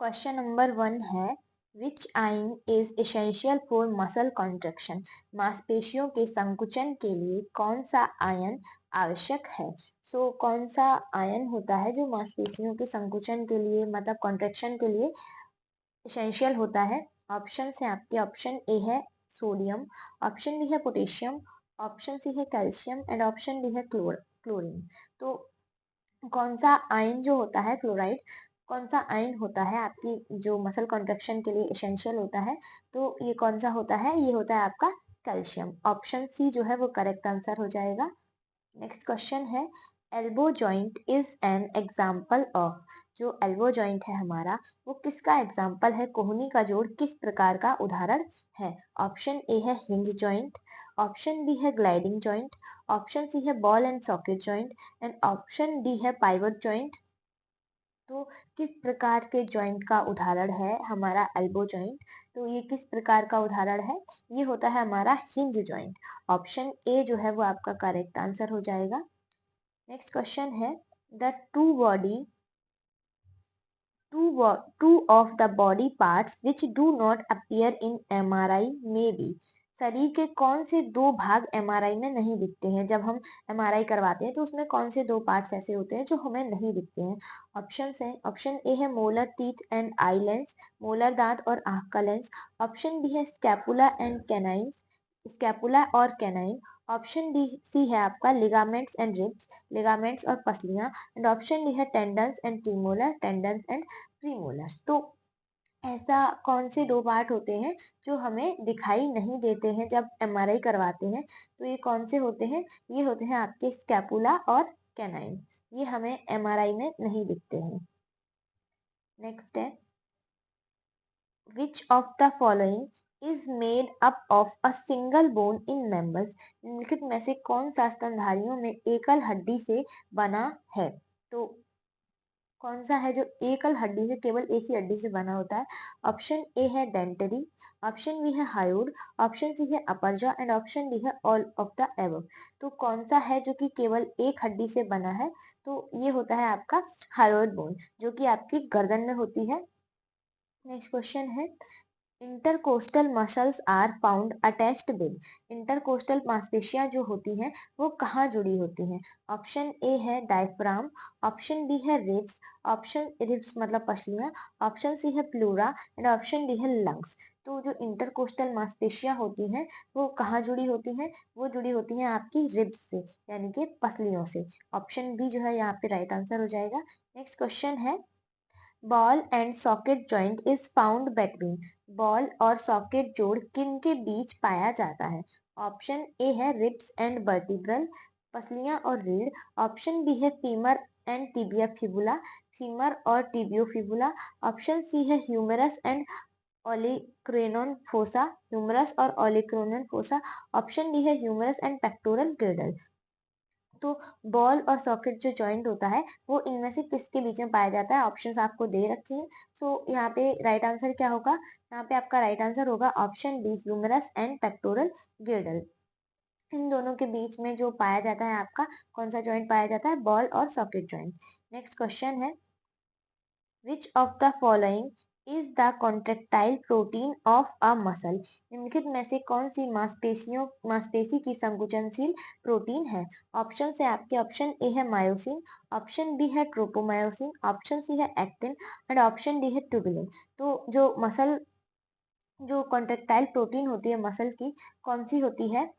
Question number 1 है विच ion is essential for muscle contraction. मांसपेशियों के संकुचन के लिए कौन सा आयन आवश्यक है। कौन सा आयन होता है जो मांसपेशियों के संकुचन के लिए मतलब कॉन्ट्रैक्शन के लिए एसेंशियल होता है। ऑप्शन है आपके, ऑप्शन ए है सोडियम, ऑप्शन बी है पोटेशियम, ऑप्शन सी है कैल्शियम एंड ऑप्शन डी है क्लोरीन। तो कौन सा आयन जो होता है क्लोराइड, कौन सा आयन होता है आपकी जो मसल कॉन्ट्रैक्शन के लिए एसेंशियल होता है। तो ये कौन सा होता है, ये होता है आपका कैल्शियम। ऑप्शन सी जो है वो करेक्ट आंसर हो जाएगा। नेक्स्ट क्वेश्चन है elbow joint is an example of. जो एल्बो जॉइंट है हमारा वो किसका एग्जाम्पल है, कोहनी का जोड़ किस प्रकार का उदाहरण है। ऑप्शन ए है हिंज जॉइंट, ऑप्शन बी है ग्लाइडिंग जॉइंट, ऑप्शन सी है ball and socket joint and option D है पाइवट जॉइंट। तो किस प्रकार के जॉइंट का उदाहरण है हमारा एल्बो जॉइंट। तो ये किस प्रकार का उदाहरण है, ये होता है हमारा हिंज जॉइंट। ऑप्शन ए जो है वो आपका करेक्ट आंसर हो जाएगा। नेक्स्ट क्वेश्चन है the two of the body parts which do not appear in MRI may be। शरीर के कौन से दो भाग एमआरआई में नहीं दिखते हैं। जब हम एमआरआई करवाते हैं तो उसमें कौन से दो पार्ट्स ऐसे होते हैं जो हमें नहीं दिखते हैं। ऑप्शन है, ऑप्शन ए है molar teeth and eye lens, molar दांत और आंख का लेंस। ऑप्शन बी है स्कैपुला एंड कैनाइन्स, स्कैपुला और कैनाइन। ऑप्शन डी सी है आपका लिगामेंट्स एंड रिब्स, लिगामेंट्स और पसलियां एंड ऑप्शन डी है tendons and premolar, tendons and premolars. तो ऐसा कौन से दो पार्ट होते हैं जो हमें दिखाई नहीं देते हैं जब एमआरआई करवाते हैं। तो ये कौन से होते हैं, ये होते हैं आपके स्कैपुला और कैनाइन। ये हमें एमआरआई में नहीं दिखते हैं। नेक्स्ट है which of the following is made up of a single bone in members. निम्नलिखित में से कौन सा स्तनधारियों में एकल हड्डी से बना है। तो कौन सा है जो एकल हड्डी से, केवल एक ही हड्डी से बना होता है। ऑप्शन ए है डेंटरी, ऑप्शन बी है हायोड, ऑप्शन सी है अपर जॉ एंड ऑप्शन डी है ऑल ऑफ द एबव। तो कौन सा है जो कि केवल एक हड्डी से बना है। तो ये होता है आपका हायोड बोन जो कि आपकी गर्दन में होती है। नेक्स्ट क्वेश्चन है intercostal muscles are found attached with. Intercostal मांसपेशियां जो होती हैं वो कहाँ जुड़ी होती हैं। ऑप्शन ए है डायफ्राम, ऑप्शन बी है रिब्स, ऑप्शन रिब्स मतलब पसलियां, ऑप्शन सी है प्लूरा एंड ऑप्शन डी है लंग्स। तो जो इंटरकोस्टल मांसपेशियां होती हैं वो कहाँ जुड़ी होती हैं, वो जुड़ी होती हैं आपकी रिब्स से यानी कि पसलियों से। ऑप्शन बी जो है यहाँ पे राइट आंसर हो जाएगा। नेक्स्ट क्वेश्चन है ball and socket joint is found between. Ball और सॉकेट जोड़ किन के बीच पाया जाता है। ऑप्शन ए है रिब्स एंड वर्टिब्रल, पसलियां और रीढ़। ऑप्शन बी है femur and tibia fibula, femur और टिबियो फिबुला। ऑप्शन सी है ह्यूमरस एंड ओलिक्रेनन फोसा, ह्यूमरस और ओलिक्रेनन फोसा। ऑप्शन डी है ह्यूमरस एंड पेक्टोरल गिर्डल। तो बॉल और सॉकेट जो जॉइंट होता है वो इनमें से किसके बीच में पाया जाता है। ऑप्शंस आपको दे रखे हैं। यहाँ पे राइट आंसर क्या होगा, यहाँ पे आपका राइट आंसर होगा option D humerus and pectoral girdle. इन दोनों के बीच में जो पाया जाता है आपका कौन सा जॉइंट पाया जाता है, बॉल और सॉकेट जॉइंट। नेक्स्ट क्वेश्चन है which of the following is the contractile protein of a muscle. निम्नलिखित में से कौन सी मांसपेशी की संकुचनशील प्रोटीन है। ऑप्शन है आपके, ऑप्शन ए है मायोसिन, ऑप्शन बी है ट्रोपोमायोसिन, ऑप्शन सी है एक्टिन एंड ऑप्शन डी है ट्यूबुलिन। तो जो कॉन्ट्रेक्टाइल प्रोटीन होती है मसल की कौन सी होती है,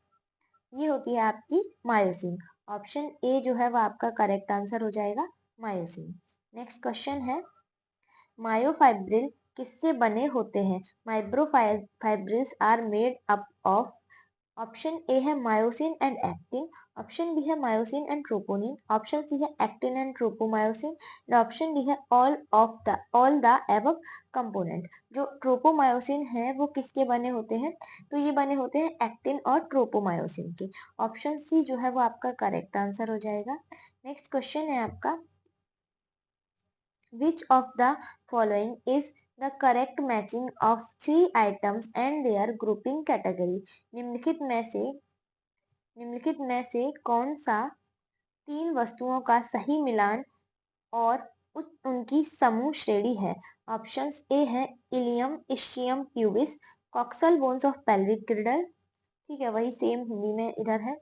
ये होती है आपकी मायोसिन। ऑप्शन ए जो है वो आपका करेक्ट आंसर हो जाएगा, मायोसिन। नेक्स्ट क्वेश्चन है मायोफाइब्रिल किससे बने होते हैं। Microfibrils are made up of. Option A है myosin and actin, option B है myosin and troponin, option C है actin and tropomyosin and option D है ऑल द एबव कंपोनेंट। जो ट्रोपोमायोसिन है वो किसके बने होते हैं, तो ये बने होते हैं एक्टिन और ट्रोपोमायोसिन के। ऑप्शन सी जो है वो आपका करेक्ट आंसर हो जाएगा। नेक्स्ट क्वेश्चन है आपका Which of the following is the correct matching of three items and their grouping category। निम्नलिखित में से कौन सा तीन वस्तुओं का सही मिलान और उनकी समूह श्रेणी है। ऑप्शंस ए है ilium, ischium, pubis, coxal bones of pelvic girdle. ठीक है, वही सेम हिंदी में इधर है।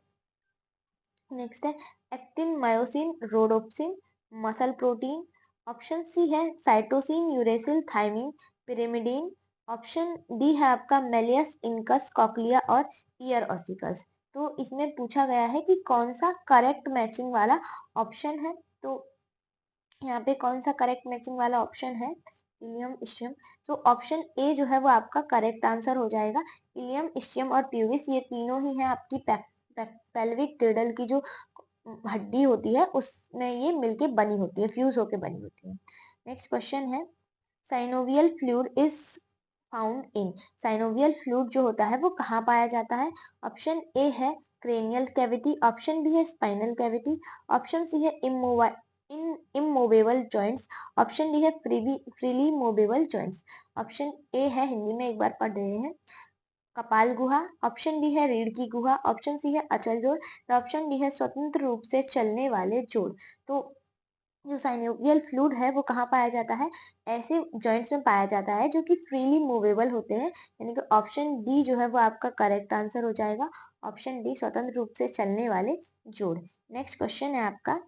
नेक्स्ट है actin, myosin, rhodopsin, muscle protein. Option C है cytosine, uracil, thymine, pyrimidine. Option D है आपका मेलियस, इनकस, कॉकलिया और ईयर ऑसिकस। तो इसमें पूछा गया है कि कौन सा करेक्ट मैचिंग वाला ऑप्शन है। तो यहाँ पे कौन सा करेक्ट मैचिंग वाला ऑप्शन है, इलियम, इस्चियम। तो ऑप्शन ए जो है वो आपका करेक्ट आंसर हो जाएगा। इलियम, इस्चियम और प्यूबिस ये तीनों ही है आपकी पेल्विक गिर्डल की जो हड्डी होती है उसमें ये मिलके बनी होती है, फ्यूज होके बनी होती है। नेक्स्ट क्वेश्चन है synovial fluid is found in. Synovial fluid जो होता है वो कहाँ पाया जाता है। ऑप्शन ए है क्रेनियल कैविटी, ऑप्शन बी है स्पाइनल कैविटी, ऑप्शन सी है इमूवेबल जॉइंट्स, ऑप्शन डी है freely movable joints. Option A है, हिंदी में एक बार पढ़ रहे हैं, कपाल गुहा, ऑप्शन बी है रीढ़ की गुहा, ऑप्शन सी है अचल जोड़, और ऑप्शन डी है स्वतंत्र रूप से चलने वाले जोड़। तो जो साइनोवियल फ्लूइड है वो कहाँ पाया जाता है, ऐसे जॉइंट्स में पाया जाता है जो कि फ्रीली मूवेबल होते हैं, यानी कि ऑप्शन डी जो है वो आपका करेक्ट आंसर हो जाएगा। ऑप्शन डी स्वतंत्र रूप से चलने वाले जोड़। नेक्स्ट क्वेश्चन है आपका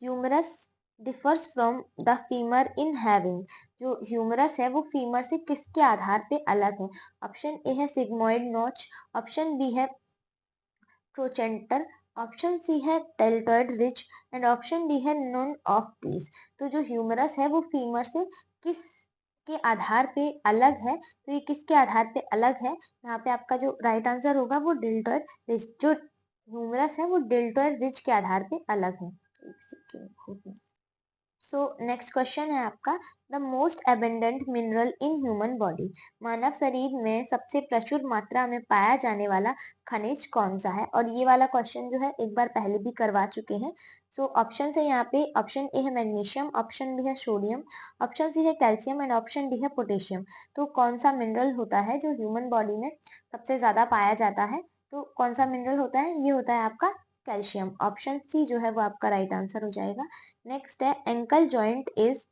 humerus differs from the femur in having. जो ह्यूमरस है वो फीमर से किसके आधार पे अलग है। ऑप्शन ए है सिग्मोइड नॉच, ऑप्शन बी है प्रोचेंटर, ऑप्शन सी है deltoid ridge and option D है नॉन ऑफ दीज। तो जो ह्यूमरस है वो फीमर से किस के आधार पे अलग है, तो ये किसके आधार पे अलग है, यहाँ पे आपका जो राइट आंसर होगा वो डेल्टॉइड रिज। जो ह्यूमरस है वो डेल्टॉइड रिज के आधार पे अलग है। एक सेकेंड। सो नेक्स्ट क्वेश्चन है आपका the most abundant mineral in human body. मानव शरीर में सबसे प्रचुर मात्रा में पाया जाने वाला खनिज कौन सा है। और ये वाला क्वेश्चन जो है एक बार पहले भी करवा चुके हैं। सो ऑप्शन है यहाँ पे, ऑप्शन ए है मैग्नीशियम, ऑप्शन बी है सोडियम, ऑप्शन सी है कैल्शियम एंड ऑप्शन डी है पोटेशियम। तो कौन सा मिनरल होता है जो ह्यूमन बॉडी में सबसे ज्यादा पाया जाता है, तो कौन सा मिनरल होता है, ये होता है आपका कैल्शियम। ऑप्शन सी जो है वो आपका राइट आंसर हो जाएगा। नेक्स्ट है एंकल जॉइंट इज।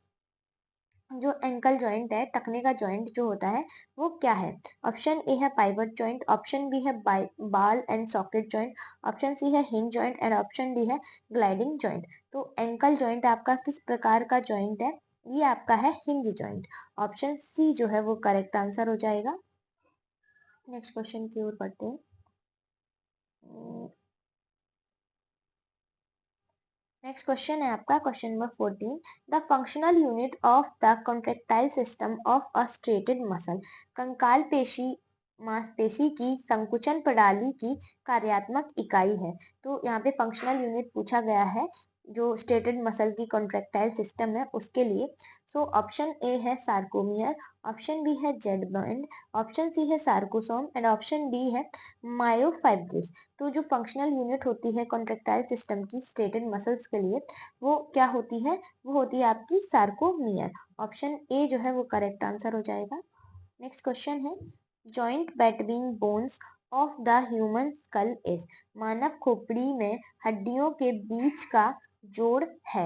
जो एंकल जॉइंट है, टखने का जॉइंट जो होता है वो क्या है। ऑप्शन ए है पाइवट जॉइंट, ऑप्शन बी है ball and socket joint, option C है hinge joint and option D है ग्लाइडिंग जॉइंट। तो एंकल जॉइंट आपका किस प्रकार का जॉइंट है, ये आपका है हिंज जॉइंट। ऑप्शन सी जो है वो करेक्ट आंसर हो जाएगा। नेक्स्ट क्वेश्चन की ओर बढ़ते हैं। नेक्स्ट क्वेश्चन है आपका question number 14 the functional unit of the contractile system of a striated muscle. कंकाल पेशी मांसपेशी की संकुचन प्रणाली की कार्यात्मक इकाई है। तो यहाँ पे फंक्शनल यूनिट पूछा गया है जो स्ट्रेटेड मसल की कॉन्ट्रेक्टाइल सिस्टम है उसके लिए। सो ऑप्शन ए है सार्कोमियर, ऑप्शन बी है जेड बैंड, ऑप्शन सी है सार्कोसोम एंड ऑप्शन डी है मायोफाइब्रिस। तो जो फंक्शनल यूनिट होती है कॉन्ट्रेक्टाइल सिस्टम की स्ट्रेटेड मसल्स के लिए वो क्या होती है, वो होती है आपकी सार्कोमियर। ऑप्शन ए जो है वो करेक्ट आंसर हो जाएगा। नेक्स्ट क्वेश्चन है joint between bones of the human skull is. मानव खोपड़ी में हड्डियों के बीच का जोड़ है।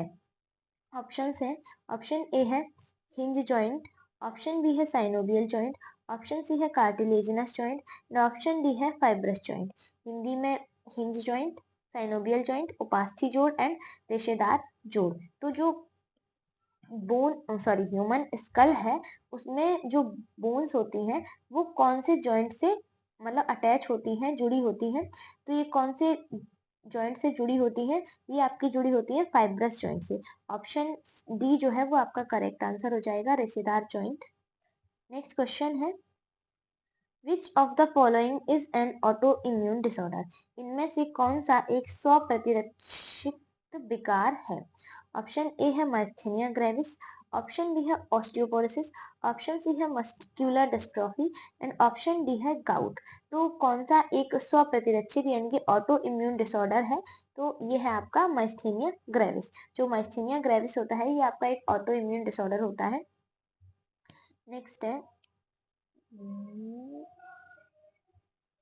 ऑप्शंस है, ऑप्शन ए है हिंज जॉइंट, ऑप्शन बी है साइनोवियल जॉइंट, ऑप्शन सी है कार्टिलेजिनस जॉइंट और ऑप्शन डी है फाइब्रस जॉइंट। हिंदी में हिंज जॉइंट, साइनोवियल जॉइंट, उपास्थि जोड़ एंड रेशेदार जोड़। तो जो बोन सॉरी ह्यूमन स्कल है उसमें जो बोन्स होती हैं वो कौन से जॉइंट से मतलब अटैच होती हैं, जुड़ी होती हैं। तो ये कौन से जॉइंट से जुड़ी होती है, ये आपकी जुड़ी होती है फाइब्रस जॉइंट से। ऑप्शन डी जो है वो आपका करेक्ट आंसर हो जाएगा, रेशेदार जॉइंट। नेक्स्ट क्वेश्चन है which of the following is an auto immune disorder. इनमें से कौन सा एक स्व प्रतिरक्षित विकार है। ऑप्शन ए है माइस्थेनिया ग्रेविस, ऑप्शन बी है ऑस्टियोपोरोसिस, ऑप्शन सी है muscular dystrophy and option D है गाउट। तो कौन सा एक स्व प्रतिरक्षित यानी कि ऑटो इम्यून डिसऑर्डर है, तो ये है आपका माइस्थेनिया ग्रेविस। जो माइस्थेनिया ग्रेविस होता है ये आपका एक ऑटो इम्यून डिसऑर्डर होता है। नेक्स्ट है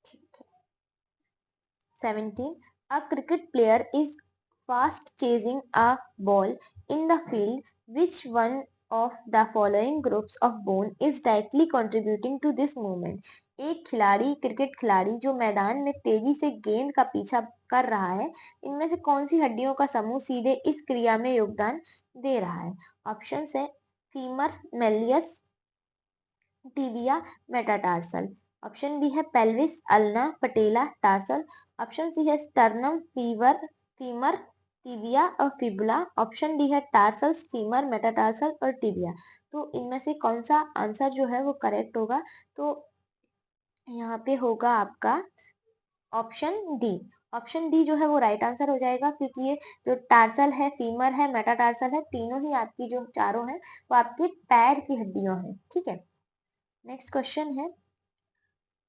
ठीक है 17 a cricket player is fast chasing a ball in the field, which one of the following groups of bone is directly contributing to this movement? एक खिलाड़ी, क्रिकेट खिलाड़ी जो मैदान में तेजी से गेंद का पीछा कर रहा है, इनमें से कौन सी हड्डियों का समूह सीधे इस क्रिया में योगदान दे रहा है? ऑप्शंस है femur, malleus, tibia, metatarsal. Option B है pelvis, ulna, patella, tarsal. Option C है स्टर्नम, फीमर, टिबिया और फिबुला। ऑप्शन डी है टार्सल्स, फीमर, मेटाटार्सल और टिबिया। तो इनमें से कौन सा आंसर जो है वो करेक्ट होगा? तो यहाँ पे होगा आपका ऑप्शन डी। ऑप्शन डी जो है वो राइट आंसर हो जाएगा, क्योंकि ये जो टार्सल है, फीमर है, मेटाटार्सल है, तीनों ही आपकी जो चारों हैं वो आपके पैर की हड्डियां हैं। ठीक है, नेक्स्ट क्वेश्चन है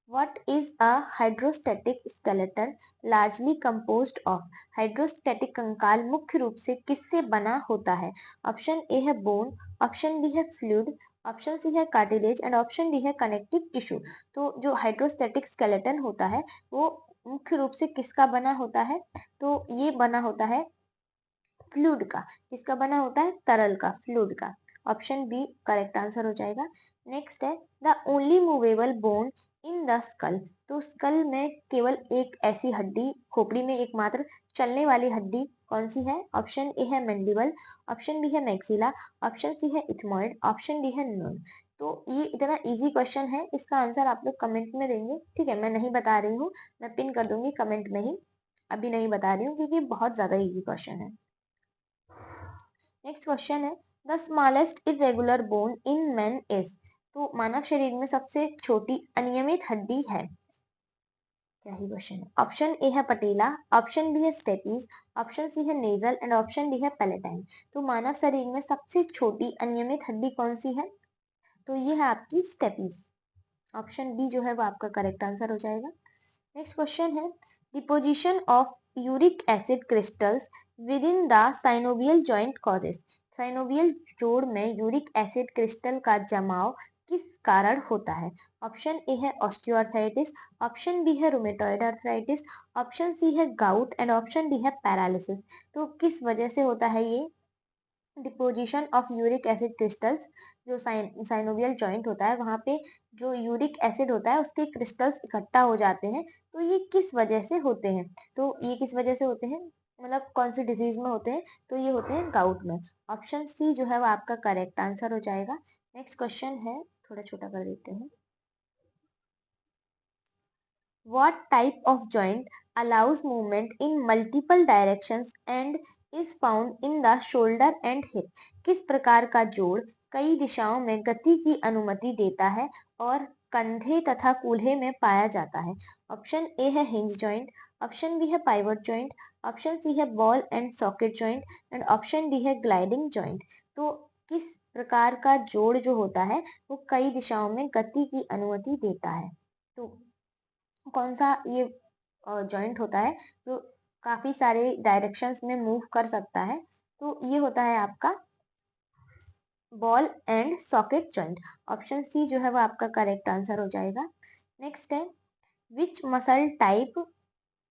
What is a hydrostatic skeleton largely composed of? Hydrostatic कंकाल मुख्य रूप से किससे बना होता है? ऑप्शन ए है बोन, ऑप्शन बी है फ्लूइड, ऑप्शन सी है कार्टिलेज एंड ऑप्शन डी है कनेक्टिव टिश्यू। तो जो हाइड्रोस्टैटिक स्केलेटन होता है वो मुख्य रूप से किसका बना होता है? तो ये बना होता है फ्लूइड का। किसका बना होता है? तरल का, फ्लूइड का। ऑप्शन बी करेक्ट आंसर हो जाएगा। नेक्स्ट है the only movable bone in the skull. तो स्कल में केवल एक ऐसी हड्डी, खोपड़ी में एकमात्र चलने वाली हड्डी कौन सी है? ऑप्शन ए है मैंडिबल, ऑप्शन बी है मैक्सिला, ऑप्शन सी है इथमॉइड, ऑप्शन डी है नोन। तो ये इतना इजी क्वेश्चन है, इसका आंसर आप लोग कमेंट में देंगे। ठीक है, मैं नहीं बता रही हूँ, मैं पिन कर दूंगी कमेंट में ही। अभी नहीं बता रही हूँ क्योंकि बहुत ज्यादा इजी क्वेश्चन है। नेक्स्ट क्वेश्चन है the smallest irregular bone in man is. तो मानव शरीर में सबसे छोटी अनियमित हड्डी है, क्या ही क्वेश्चन है? ऑप्शन ए है पटेला, ऑप्शन बी है स्टेपीज, ऑप्शन सी है नेजल एंड ऑप्शन डी है पैलेटाइन। तो मानव शरीर में सबसे छोटी अनियमित हड्डी कौन सी है? तो ये है आपकी स्टेपीज। ऑप्शन बी जो है वो आपका करेक्ट आंसर हो जाएगा। नेक्स्ट क्वेश्चन है deposition of uric acid crystals with in the synovial joint causes. Synovial जोड़ में यूरिक एसिड क्रिस्टल का जमाव किस कारण होता है? ऑप्शन ए है ऑस्टियोआर्थराइटिस, ऑप्शन बी है रूमेटॉइड आर्थराइटिस, ऑप्शन सी है गाउट एंड ऑप्शन डी है पैरालिसिस। तो किस वजह से होता है ये deposition of uric acid crystals? जो साइनोवियल जॉइंट होता है वहां पे जो यूरिक एसिड होता है उसके क्रिस्टल्स इकट्ठा हो जाते हैं। तो ये किस वजह से होते हैं? तो ये किस वजह से होते हैं, मतलब कौन सी डिजीज में होते हैं? तो ये होते हैं गाउट में। ऑप्शन सी जो है वो आपका करेक्ट आंसर हो जाएगा। नेक्स्ट क्वेश्चन है, थोड़ा छोटा कर देते हैं। What type of joint allows movement in multiple directions and is found in the shoulder and hip? किस प्रकार का जोड़ कई दिशाओं में गति की अनुमति देता है और कंधे तथा कूल्हे में पाया जाता है? ऑप्शन ए है हिंज जॉइंट, ऑप्शन बी है पाइवट जॉइंट, ऑप्शन सी है ball and socket joint and option D है ग्लाइडिंग जॉइंट। तो किस प्रकार का जोड़ जो होता है वो कई दिशाओं में गति की अनुमति देता है? तो कौन सा ये जॉइंट होता है जो काफी सारे डायरेक्शंस में मूव कर सकता है? तो ये होता है आपका ball and socket joint. Option C जो है वो आपका करेक्ट आंसर हो जाएगा। नेक्स्ट है which muscle type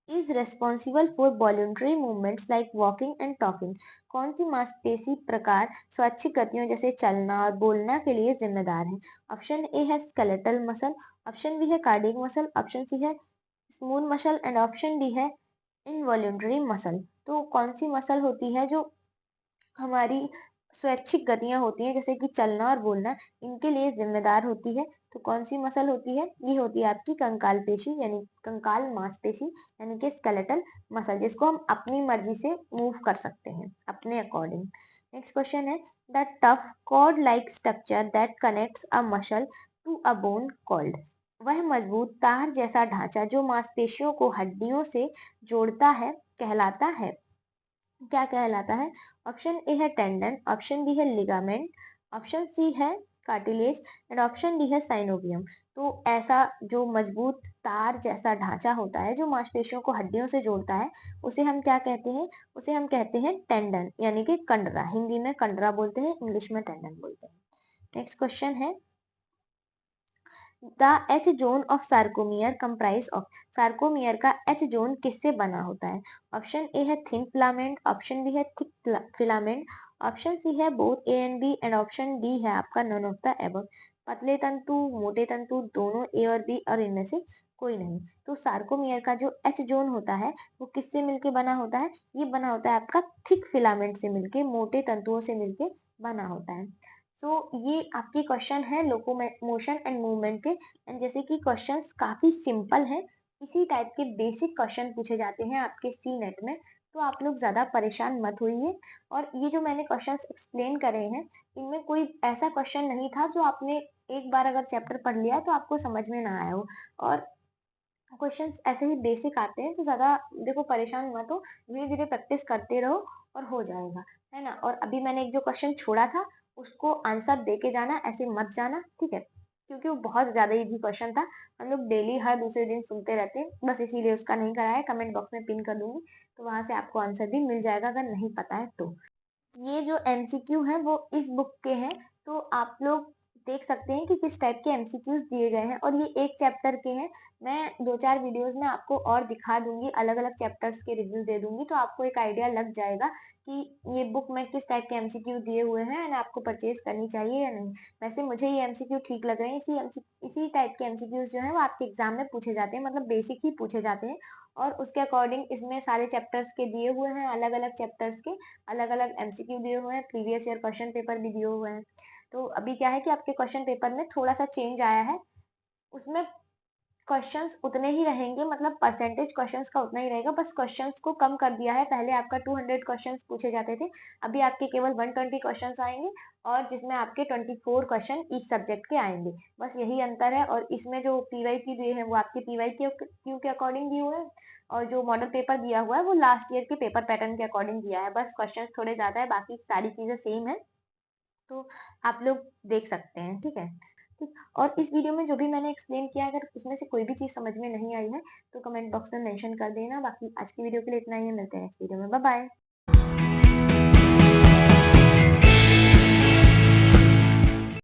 is responsible for voluntary movements like walking and talking. कौन सी मांसपेशी प्रकार स्वैच्छिक गतियों जैसे चलना और बोलना के लिए जिम्मेदार है? ऑप्शन ए है स्केलेटल मसल, ऑप्शन बी है कार्डियक मसल, ऑप्शन सी है smooth muscle and option D है इनवॉल्यूंटरी मसल। तो कौन सी मसल होती है जो हमारी स्वैच्छिक गतियां होती हैं जैसे कि चलना और बोलना, इनके लिए जिम्मेदार होती है? तो कौन सी मसल होती है? ये होती है आपकी कंकाल पेशी, यानी कंकाल मांसपेशी, यानी कि स्केलेटल मसल, जिसको हम अपनी मर्जी से मूव कर सकते हैं अपने अकॉर्डिंग। नेक्स्ट क्वेश्चन है the tough cord like structure that connects a muscle to a bone called. वह मजबूत तार जैसा ढांचा जो मांसपेशियों को हड्डियों से जोड़ता है कहलाता है, क्या कहलाता है? ऑप्शन ए है टेंडन, ऑप्शन बी है लिगामेंट, ऑप्शन सी है कार्टिलेज एंड ऑप्शन डी है साइनोवियम। तो ऐसा जो मजबूत तार जैसा ढांचा होता है जो मांसपेशियों को हड्डियों से जोड़ता है, उसे हम क्या कहते हैं? उसे हम कहते हैं टेंडन, यानी कि कंडरा। हिंदी में कंडरा बोलते हैं, इंग्लिश में टेंडन बोलते हैं। नेक्स्ट क्वेश्चन है the H zone of sarcomere comprise of. Sarcomere का एच जोन किससे बना होता है? ऑप्शन ए है थिन फिलामेंट, ऑप्शन बी है थिक फिलामेंट, ऑप्शन सी है both A and B, and option D है आपका नन ऑफ द एबव। पतले तंतु, मोटे तंतु, दोनों ए और बी, और इनमें से कोई नहीं। तो सार्कोमियर का जो एच जोन होता है वो किससे मिलके बना होता है? ये बना होता है आपका थिक फिलामेंट से मिलके, मोटे तंतुओं से मिलके बना होता है। सो ये आपके क्वेश्चन है लोकोमोशन एंड मूवमेंट के। एंड जैसे कि क्वेश्चंस काफी सिंपल हैं, इसी टाइप के बेसिक क्वेश्चन पूछे जाते हैं आपके सी नेट में, तो आप लोग ज्यादा परेशान मत होइए। और ये जो मैंने क्वेश्चंस एक्सप्लेन करे हैं, इनमें कोई ऐसा क्वेश्चन नहीं था जो आपने एक बार अगर चैप्टर पढ़ लिया तो आपको समझ में ना आया हो। और क्वेश्चंस ऐसे ही बेसिक आते हैं, तो ज्यादा देखो परेशान मत हो, धीरे धीरे प्रैक्टिस करते रहो और हो जाएगा, है ना। और अभी मैंने एक जो क्वेश्चन छोड़ा था उसको आंसर दे के जाना, ऐसे मत जाना, ठीक है, क्योंकि वो बहुत ज्यादा इजी क्वेश्चन था। हम लोग डेली हर दूसरे दिन सुनते रहते हैं, बस इसीलिए उसका नहीं कराया। कमेंट बॉक्स में पिन कर दूंगी, तो वहां से आपको आंसर भी मिल जाएगा अगर नहीं पता है तो। ये जो एमसीक्यू है वो इस बुक के हैं, तो आप लोग देख सकते हैं कि किस टाइप के एमसीक्यूज दिए गए हैं, और ये एक चैप्टर के हैं। मैं दो चार वीडियोस में आपको और दिखा दूंगी, अलग अलग चैप्टर्स के रिव्यू दे दूंगी, तो आपको एक आइडिया लग जाएगा कि ये बुक में किस टाइप के एमसीक्यू दिए हुए हैं एंड आपको परचेज करनी चाहिए या नहीं। वैसे मुझे ये एमसीक्यू ठीक लग रहे हैं। इसी टाइप के एमसीक्यूज जो है वो आपके एग्जाम में पूछे जाते हैं, मतलब बेसिक ही पूछे जाते हैं, और उसके अकॉर्डिंग इसमें सारे चैप्टर्स के दिए हुए हैं, अलग अलग चैप्टर्स के अलग अलग एमसीक्यू दिए हुए हैं, प्रीवियस ईयर क्वेश्चन पेपर भी दिए हुए हैं। तो अभी क्या है कि आपके क्वेश्चन पेपर में थोड़ा सा चेंज आया है, उसमें क्वेश्चंस उतने ही रहेंगे, मतलब परसेंटेज क्वेश्चंस का उतना ही रहेगा, बस क्वेश्चंस को कम कर दिया है। पहले आपका 200 क्वेश्चंस पूछे जाते थे, अभी आपके केवल 120 क्वेश्चंस आएंगे, और जिसमें आपके 24 क्वेश्चन ईच सब्जेक्ट के आएंगे। बस यही अंतर है। और इसमें जो पीवाई क्यू दिए हैं वो आपके पीवाई क्यू के अकॉर्डिंग दिए हुए हैं, और जो मॉडल पेपर दिया हुआ है वो लास्ट ईयर के पेपर पैटर्न के अकॉर्डिंग दिया है। बस क्वेश्चंस थोड़े ज्यादा है, बाकी सारी चीजें सेम है, तो आप लोग देख सकते हैं, ठीक है। ठीक। और इस वीडियो में जो भी मैंने एक्सप्लेन किया, अगर उसमें से कोई भी चीज समझ में नहीं आई है तो कमेंट बॉक्स में मेंशन कर देना। बाकी आज की वीडियो के लिए इतना ही है, मिलते हैं नेक्स्ट वीडियो में, बाय बाय।